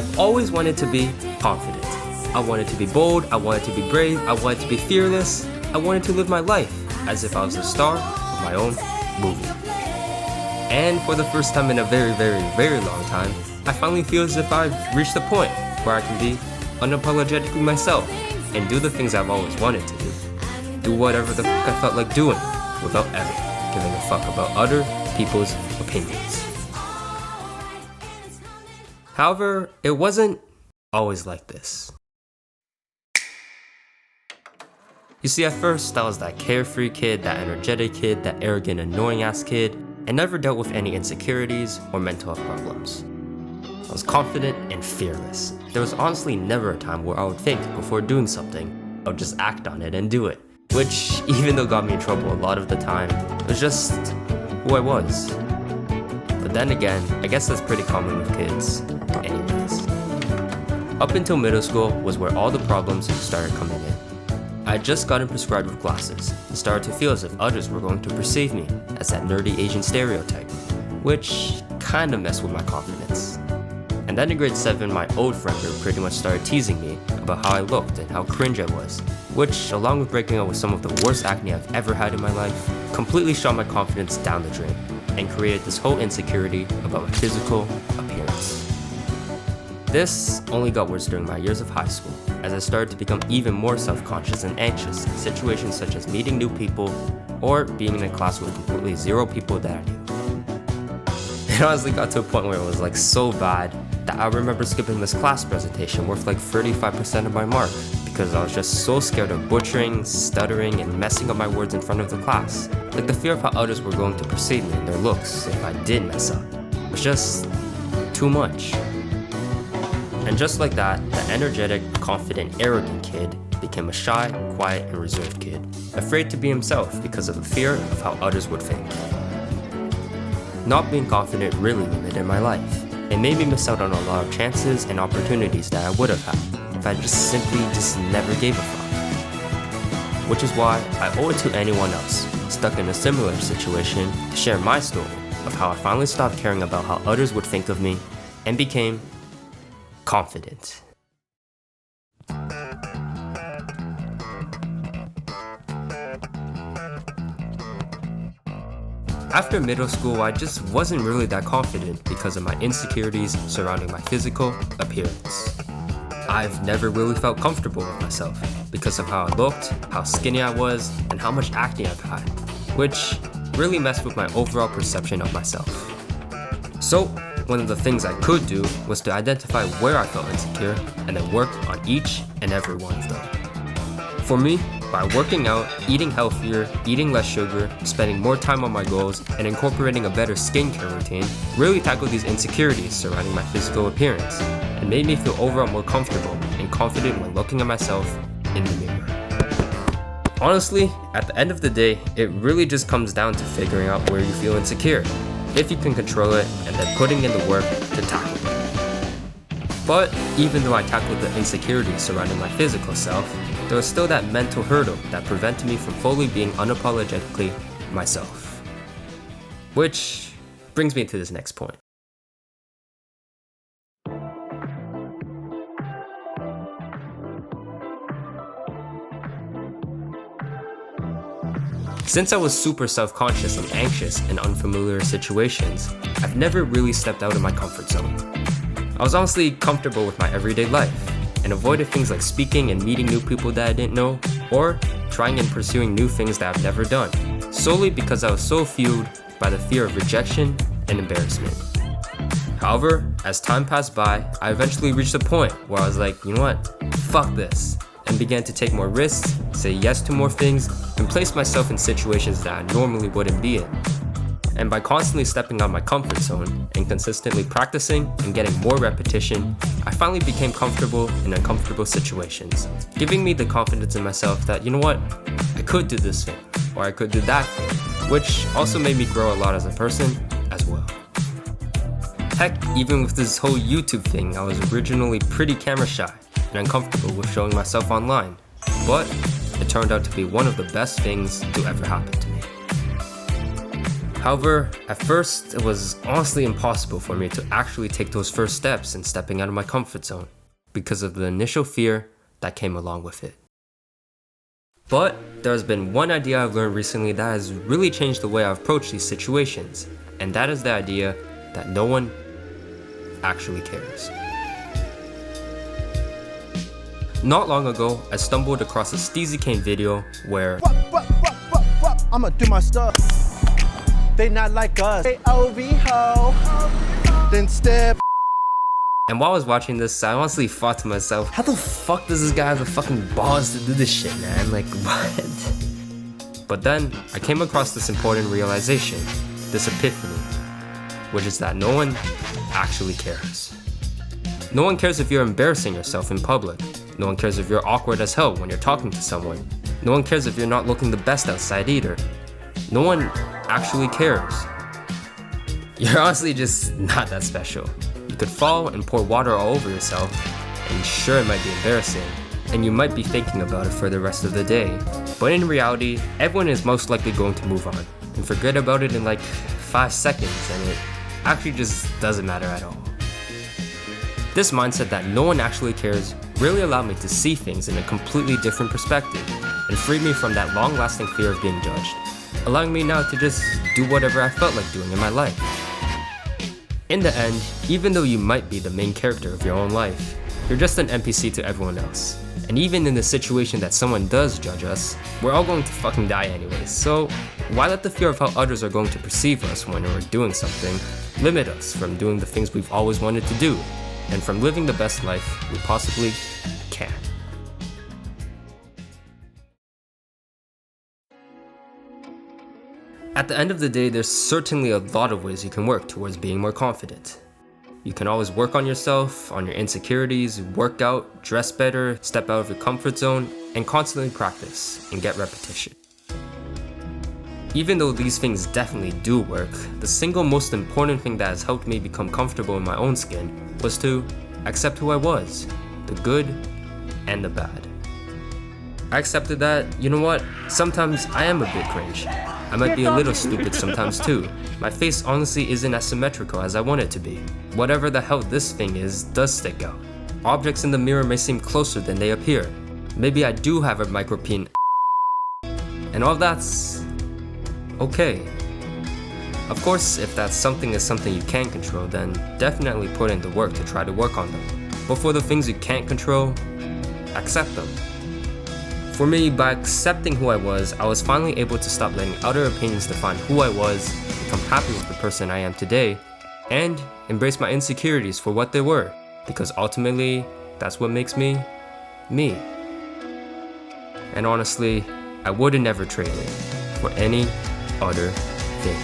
I've always wanted to be confident. I wanted to be bold, I wanted to be brave, I wanted to be fearless. I wanted to live my life as if I was the star of my own movie. And for the first time in a very, very, very long time, I finally feel as if I've reached the point where I can be unapologetically myself and do the things I've always wanted to do. Do whatever the fuck I felt like doing without ever giving a fuck about other people's opinions. However, it wasn't always like this. You see, at first, I was that carefree kid, that energetic kid, that arrogant, annoying ass kid, and never dealt with any insecurities or mental health problems. I was confident and fearless. There was honestly never a time where I would think before doing something. I would just act on it and do it, which, even though got me in trouble a lot of the time, was just who I was. But then again, I guess that's pretty common with kids anyways. Up until middle school was where all the problems started coming in. I had just gotten prescribed with glasses and started to feel as if others were going to perceive me as that nerdy Asian stereotype, which kinda messed with my confidence. And then in grade 7, my old friend group pretty much started teasing me about how I looked and how cringe I was, which, along with breaking up with some of the worst acne I've ever had in my life, completely shot my confidence down the drain and created this whole insecurity about my physical appearance. This only got worse during my years of high school, as I started to become even more self-conscious and anxious in situations such as meeting new people or being in a class with completely zero people that I knew. It honestly got to a point where it was like so bad that I remember skipping this class presentation worth like 35% of my mark because I was just so scared of butchering, stuttering, and messing up my words in front of the class. Like the fear of how others were going to perceive me and their looks if I did mess up was just too much. And just like that, the energetic, confident, arrogant kid became a shy, quiet, and reserved kid, afraid to be himself because of the fear of how others would think. Not being confident really limited my life. It made me miss out on a lot of chances and opportunities that I would have had if I just never gave a fuck. Which is why I owe it to anyone else stuck in a similar situation to share my story of how I finally stopped caring about how others would think of me and became confident. After middle school, I just wasn't really that confident because of my insecurities surrounding my physical appearance. I've never really felt comfortable with myself because of how I looked, how skinny I was, and how much acne I've had, which really messed with my overall perception of myself. So, one of the things I could do was to identify where I felt insecure and then work on each and every one of them. For me, by working out, eating healthier, eating less sugar, spending more time on my goals, and incorporating a better skincare routine, really tackled these insecurities surrounding my physical appearance and made me feel overall more comfortable and confident when looking at myself in the mirror. Honestly, at the end of the day, it really just comes down to figuring out where you feel insecure, if you can control it, and then putting in the work to tackle it. But even though I tackled the insecurities surrounding my physical self, there was still that mental hurdle that prevented me from fully being unapologetically myself. Which brings me to this next point. Since I was super self-conscious and anxious in unfamiliar situations, I've never really stepped out of my comfort zone. I was honestly comfortable with my everyday life and avoided things like speaking and meeting new people that I didn't know, or trying and pursuing new things that I've never done, solely because I was so fueled by the fear of rejection and embarrassment. However, as time passed by, I eventually reached a point where I was like, you know what, fuck this, and began to take more risks, say yes to more things, and place myself in situations that I normally wouldn't be in. And by constantly stepping out of my comfort zone and consistently practicing and getting more repetition, I finally became comfortable in uncomfortable situations, giving me the confidence in myself that, you know what, I could do this thing, or I could do that thing, which also made me grow a lot as a person as well. Heck, even with this whole YouTube thing, I was originally pretty camera shy and uncomfortable with showing myself online, but it turned out to be one of the best things to ever happen to me. However, at first, it was honestly impossible for me to actually take those first steps in stepping out of my comfort zone because of the initial fear that came along with it. But there's been one idea I've learned recently that has really changed the way I approach these situations, and that is the idea that no one actually cares. Not long ago, I stumbled across a Steezy Kane video where I'ma do my stuff. They not like us. They OV ho. Then step. And while I was watching this, I honestly thought to myself, how the fuck does this guy have the fucking balls to do this shit, man? Like, what? But then, I came across this important realization, this epiphany, which is that no one actually cares. No one cares if you're embarrassing yourself in public. No one cares if you're awkward as hell when you're talking to someone. No one cares if you're not looking the best outside either. No one actually cares. You're honestly just not that special. You could fall and pour water all over yourself, and sure, it might be embarrassing, and you might be thinking about it for the rest of the day. But in reality, everyone is most likely going to move on and forget about it in like 5 seconds, and it actually just doesn't matter at all. This mindset that no one actually cares really allowed me to see things in a completely different perspective and freed me from that long-lasting fear of being judged, allowing me now to just do whatever I felt like doing in my life. In the end, even though you might be the main character of your own life, you're just an NPC to everyone else. And even in the situation that someone does judge us, we're all going to fucking die anyways, so why let the fear of how others are going to perceive us when we're doing something limit us from doing the things we've always wanted to do, and from living the best life we possibly can. At the end of the day, there's certainly a lot of ways you can work towards being more confident. You can always work on yourself, on your insecurities, work out, dress better, step out of your comfort zone, and constantly practice and get repetition. Even though these things definitely do work, the single most important thing that has helped me become comfortable in my own skin was to accept who I was, the good and the bad. I accepted that, you know what, sometimes I am a bit cringe. I might be a little stupid sometimes too. My face honestly isn't as symmetrical as I want it to be. Whatever the hell this thing is does stick out. Objects in the mirror may seem closer than they appear. Maybe I do have a micropene, and all that's okay. Of course, if that something is something you can control, then definitely put in the work to try to work on them. But for the things you can't control, accept them. For me, by accepting who I was finally able to stop letting other opinions define who I was, become happy with the person I am today, and embrace my insecurities for what they were, because ultimately, that's what makes me, me. And honestly, I would have never traded for any other thing.